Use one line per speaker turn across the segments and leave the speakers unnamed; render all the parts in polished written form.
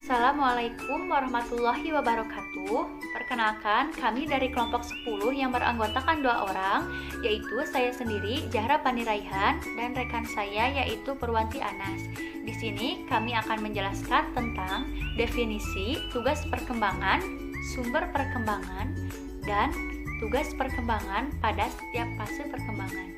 Assalamualaikum warahmatullahi wabarakatuh. Perkenalkan, kami dari kelompok 10 yang beranggotakan 2 orang, yaitu saya sendiri, Zahra Pani Raihan, dan rekan saya yaitu Purwanti Anas. Di sini kami akan menjelaskan tentang definisi, tugas perkembangan, sumber perkembangan, dan tugas perkembangan pada setiap fase perkembangan.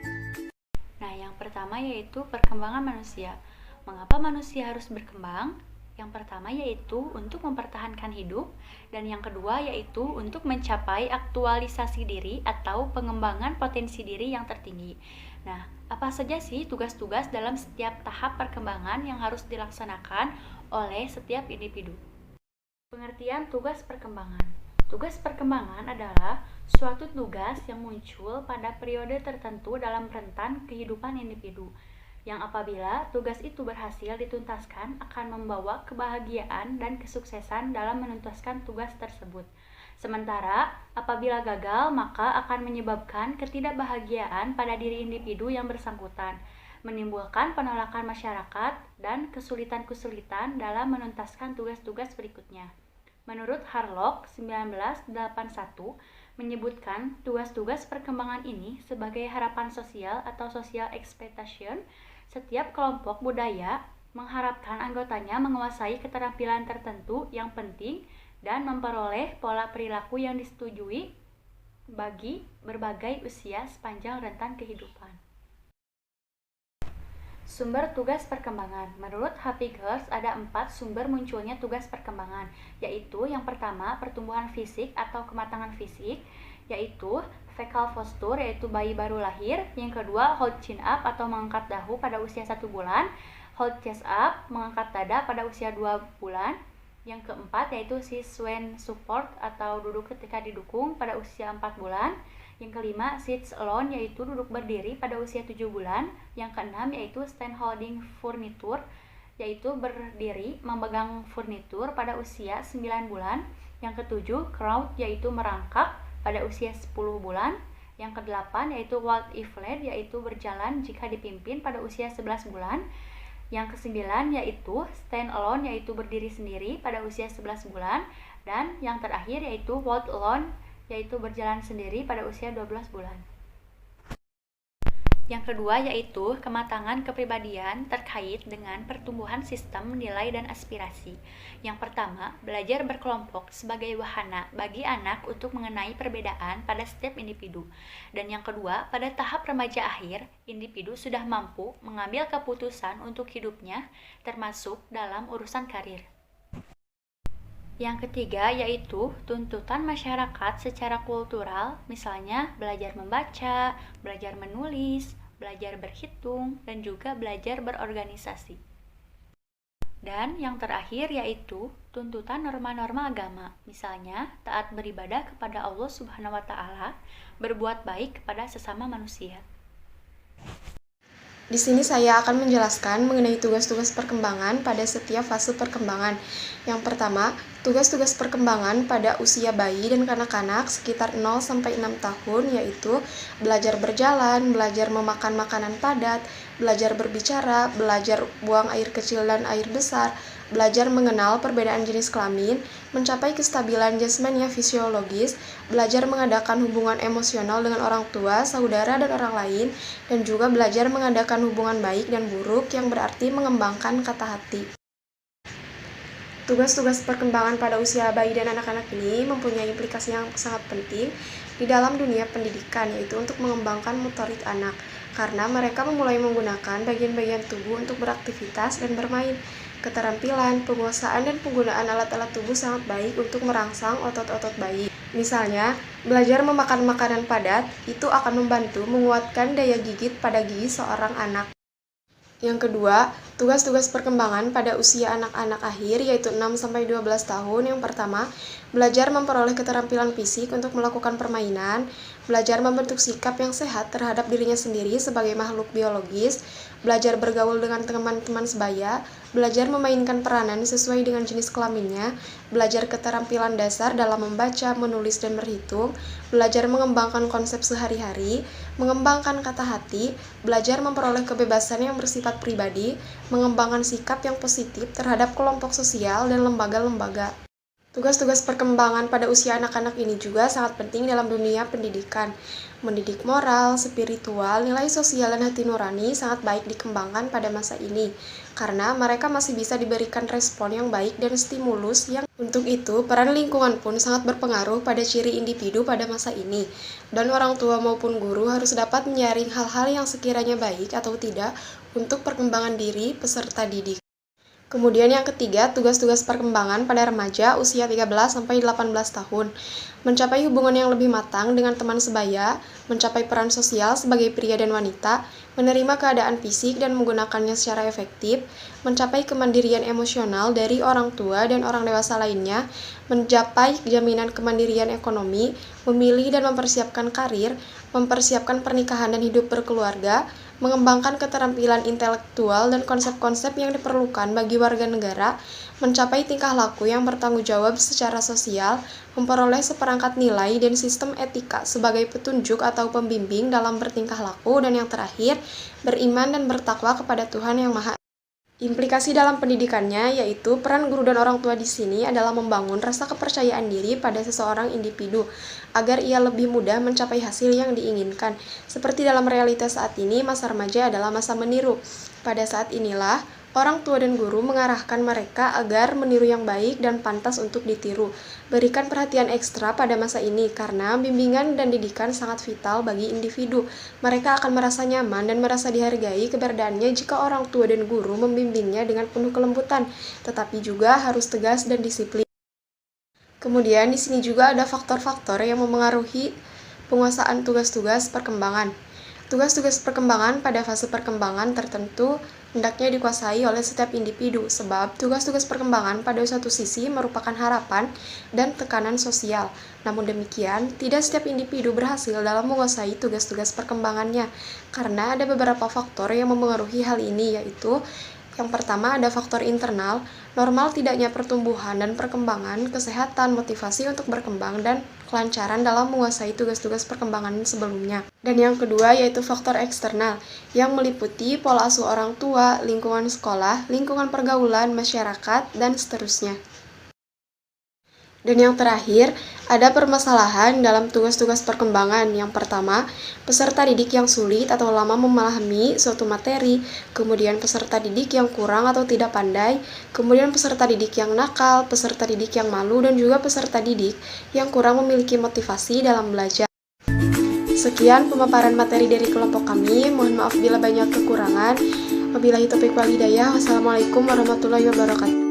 Nah, yang pertama yaitu perkembangan manusia. Mengapa manusia harus berkembang? Yang pertama yaitu untuk mempertahankan hidup, dan yang kedua yaitu untuk mencapai aktualisasi diri atau pengembangan potensi diri yang tertinggi. Nah, apa saja sih tugas-tugas dalam setiap tahap perkembangan yang harus dilaksanakan oleh setiap individu? Pengertian tugas perkembangan. Tugas perkembangan adalah suatu tugas yang muncul pada periode tertentu dalam rentan kehidupan individu, yang apabila tugas itu berhasil dituntaskan akan membawa kebahagiaan dan kesuksesan dalam menuntaskan tugas tersebut. Sementara apabila gagal maka akan menyebabkan ketidakbahagiaan pada diri individu yang bersangkutan, menimbulkan penolakan masyarakat dan kesulitan-kesulitan dalam menuntaskan tugas-tugas berikutnya. Menurut Harlock 1981 menyebutkan tugas-tugas perkembangan ini sebagai harapan sosial atau social expectation. Setiap kelompok budaya mengharapkan anggotanya menguasai keterampilan tertentu yang penting dan memperoleh pola perilaku yang disetujui bagi berbagai usia sepanjang rentan kehidupan. Sumber tugas perkembangan. Menurut Happigers ada 4 sumber munculnya tugas perkembangan, yaitu yang pertama pertumbuhan fisik atau kematangan fisik, yaitu fetal posture yaitu bayi baru lahir. Yang kedua hold chin up atau mengangkat dahu pada usia 1 bulan, hold chest up mengangkat dada pada usia 2 bulan. Yang keempat yaitu sit when support atau duduk ketika didukung pada usia 4 bulan. Yang kelima sits alone yaitu duduk berdiri pada usia 7 bulan. Yang keenam yaitu stand holding furniture yaitu berdiri memegang furnitur pada usia 9 bulan. Yang ketujuh crouch yaitu merangkak pada usia 10 bulan. Yang kedelapan yaitu walk if led yaitu berjalan jika dipimpin pada usia 11 bulan. Yang kesembilan yaitu stand alone yaitu berdiri sendiri pada usia 11 bulan. Dan yang terakhir yaitu walk alone yaitu berjalan sendiri pada usia 12 bulan. Yang kedua yaitu kematangan kepribadian terkait dengan pertumbuhan sistem nilai dan aspirasi. Yang pertama, belajar berkelompok sebagai wahana bagi anak untuk mengenai perbedaan pada setiap individu. Dan yang kedua, pada tahap remaja akhir, individu sudah mampu mengambil keputusan untuk hidupnya, termasuk dalam urusan karir. Yang ketiga yaitu tuntutan masyarakat secara kultural, misalnya belajar membaca, belajar menulis, belajar berhitung, dan juga belajar berorganisasi. Dan yang terakhir yaitu tuntutan norma-norma agama, misalnya taat beribadah kepada Allah Subhanahu wa Ta'ala, berbuat baik kepada sesama manusia.
Di sini saya akan menjelaskan mengenai tugas-tugas perkembangan pada setiap fase perkembangan. Yang pertama, tugas-tugas perkembangan pada usia bayi dan kanak-kanak sekitar 0-6 tahun yaitu belajar berjalan, belajar memakan makanan padat, belajar berbicara, belajar buang air kecil dan air besar, belajar mengenal perbedaan jenis kelamin, mencapai kestabilan jasmani fisiologis, belajar mengadakan hubungan emosional dengan orang tua, saudara, dan orang lain, dan juga belajar mengadakan hubungan baik dan buruk yang berarti mengembangkan kata hati. Tugas-tugas perkembangan pada usia bayi dan anak-anak ini mempunyai implikasi yang sangat penting di dalam dunia pendidikan, yaitu untuk mengembangkan motorik anak, karena mereka memulai menggunakan bagian-bagian tubuh untuk beraktivitas dan bermain. Keterampilan, penguasaan, dan penggunaan alat-alat tubuh sangat baik untuk merangsang otot-otot bayi. Misalnya, belajar memakan makanan padat itu akan membantu menguatkan daya gigit pada gigi seorang anak. Yang kedua, tugas-tugas perkembangan pada usia anak-anak akhir yaitu 6-12 tahun. Yang pertama, belajar memperoleh keterampilan fisik untuk melakukan permainan, belajar membentuk sikap yang sehat terhadap dirinya sendiri sebagai makhluk biologis, belajar bergaul dengan teman-teman sebaya, belajar memainkan peranan sesuai dengan jenis kelaminnya, belajar keterampilan dasar dalam membaca, menulis, dan berhitung, belajar mengembangkan konsep sehari-hari, mengembangkan kata hati, belajar memperoleh kebebasan yang bersifat pribadi, mengembangkan sikap yang positif terhadap kelompok sosial dan lembaga-lembaga. Tugas-tugas perkembangan pada usia anak-anak ini juga sangat penting dalam dunia pendidikan. Mendidik moral, spiritual, nilai sosial, dan hati nurani sangat baik dikembangkan pada masa ini, karena mereka masih bisa diberikan respon yang baik dan stimulus yang untuk itu peran lingkungan pun sangat berpengaruh pada ciri individu pada masa ini. Dan orang tua maupun guru harus dapat menyaring hal-hal yang sekiranya baik atau tidak untuk perkembangan diri peserta didik. Kemudian yang ketiga, tugas-tugas perkembangan pada remaja usia 13-18 tahun. Mencapai hubungan yang lebih matang dengan teman sebaya, mencapai peran sosial sebagai pria dan wanita, menerima keadaan fisik dan menggunakannya secara efektif, mencapai kemandirian emosional dari orang tua dan orang dewasa lainnya, mencapai jaminan kemandirian ekonomi, memilih dan mempersiapkan karir, mempersiapkan pernikahan dan hidup berkeluarga, mengembangkan keterampilan intelektual dan konsep-konsep yang diperlukan bagi warga negara, mencapai tingkah laku yang bertanggung jawab secara sosial, memperoleh seperangkat nilai dan sistem etika sebagai petunjuk atau pembimbing dalam bertingkah laku, dan yang terakhir, beriman dan bertakwa kepada Tuhan Yang Maha. Implikasi dalam pendidikannya yaitu peran guru dan orang tua di sini adalah membangun rasa kepercayaan diri pada seseorang individu agar ia lebih mudah mencapai hasil yang diinginkan. Seperti dalam realitas saat ini, masa remaja adalah masa meniru. Pada saat inilah orang tua dan guru mengarahkan mereka agar meniru yang baik dan pantas untuk ditiru. Berikan perhatian ekstra pada masa ini karena bimbingan dan didikan sangat vital bagi individu. Mereka akan merasa nyaman dan merasa dihargai keberadaannya jika orang tua dan guru membimbingnya dengan penuh kelembutan, tetapi juga harus tegas dan disiplin. Kemudian di sini juga ada faktor-faktor yang memengaruhi penguasaan tugas-tugas perkembangan. Tugas-tugas perkembangan pada fase perkembangan tertentu hendaknya dikuasai oleh setiap individu, sebab tugas-tugas perkembangan pada satu sisi merupakan harapan dan tekanan sosial. Namun demikian, tidak setiap individu berhasil dalam menguasai tugas-tugas perkembangannya, karena ada beberapa faktor yang memengaruhi hal ini, yaitu yang pertama ada faktor internal, normal tidaknya pertumbuhan dan perkembangan, kesehatan, motivasi untuk berkembang, dan kelancaran dalam menguasai tugas-tugas perkembangan sebelumnya. Dan yang kedua yaitu faktor eksternal, yang meliputi pola asuh orang tua, lingkungan sekolah, lingkungan pergaulan, masyarakat, dan seterusnya. Dan yang terakhir, ada permasalahan dalam tugas-tugas perkembangan. Yang pertama, peserta didik yang sulit atau lama memahami suatu materi, kemudian peserta didik yang kurang atau tidak pandai, kemudian peserta didik yang nakal, peserta didik yang malu, dan juga peserta didik yang kurang memiliki motivasi dalam belajar. Sekian pemaparan materi dari kelompok kami. Mohon maaf bila banyak kekurangan. Wabillahi taufiq wal hidayah. Wassalamualaikum warahmatullahi wabarakatuh.